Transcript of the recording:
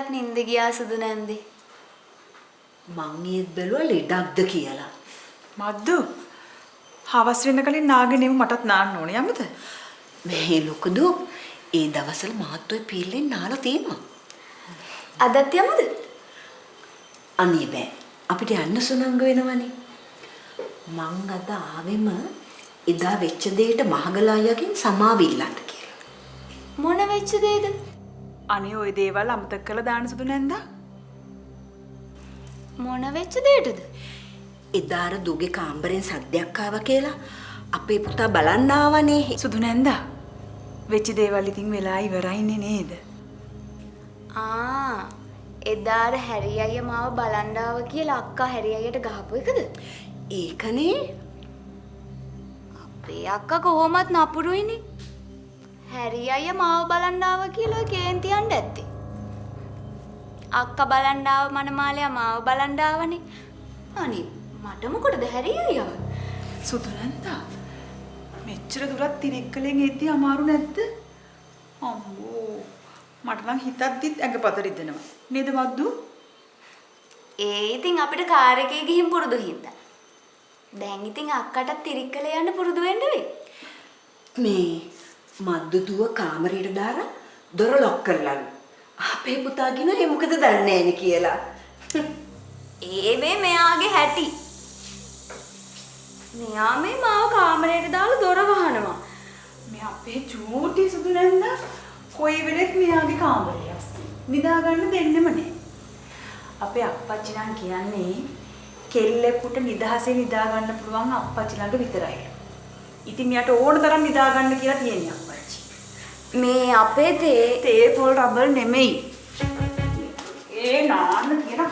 සැරයක් නිින්ද ගියා සුදු නැන්දේ. මං ඊත් බැලුවා ලෙඩක්ද කියලා. මද්දු හවස් වෙන කලින් නාගෙනෙම මටත් නාන්න ඕනේ යමුද? මේ ලොකුදු ඒ දවස්වල මාත් ඔය පිල්ලෙන් නාලා තියෙනවා. අදත් යමුද? අනේ බෑ. අපිට යන්න සුනංග වෙනවනේ. මං අද ආවෙම එදා වෙච්ච දෙයට මහගල අයියාගෙන් සමාව ඉල්ලන්න කියලා. මොන වෙච්ච දෙයද? අනේ ওই දේවල් අමතක කරලා දාන්න සුදු නැන්දා. මොන වෙච්ච දෙයටද? එදා අර දුගේ කාමරෙන් සද්දයක් ආවා කියලා අපේ පුතා බලන්න ආවනේ. සුදු නැන්දා වෙච්ච දේවල් ඉතින් වෙලා ඉවරයිනේ නේද? එදා අර හැරි අයියා මාව බලන්න ආව කියලා අක්කා හැරි අයියට ගහපු එකද? ඒකනේ. අපේ අක්කා කොහොමත් නපුරුයිනේ. හැරි අයියා මාව බලන්න ආව කියලා කේන්ති යන්න ඇත්තේ. අක්කා බලන්න ආව මනමාලයා මාව බලන්න ආවනේ. අනේ මට මොකටද හැරි අයියාව? සුදු නැන්දා මෙච්චර දුරක් තිරෙක්කලෙන් එද්දි අමාරු නැද්ද? අම්මෝ මට නම් හිතද්දිත් ඇඟපත රිදෙනවා. නේද මද්දු? ඒ ඉතින් අපිට කාර් එකේ ගිහින් පුරුදු හින්දා. දැන් ඉතින් අක්කටත් තිරික්කල යන්න පුරුදු වෙන්න වෙයි. මේ මද්දු දුව කාමරයට දාලා දොර ලොක් කරලාලු. අපේ පුතා කියන ඒ මොකද දන්නේ නැණි කියලා. ඒ මෙයාගේ හැටි. මෙයා මේ මාව කාමරයට දාලා දොර වහනවා. මේ අපේ චූටි සුදු නැන්දා කොයි වෙලෙත් මෙයාගේ කාමරය නිදා ගන්න දෙන්නෙම නෑ. අපේ අප්පච්චි නම් කියන්නේ කෙල්ලෙකුට නිදහසේ නිදා ගන්න පුළුවන් අප්පච්චි ළඟ විතරයි. ඉතින් මෙයාට ඕන තරම් නිදා ගන්න කියලා තියෙනවා අප්පච්චි. මේ අපේ තේ තේ පොල් රබර් නෙමෙයි. ඒ නාන්න කියන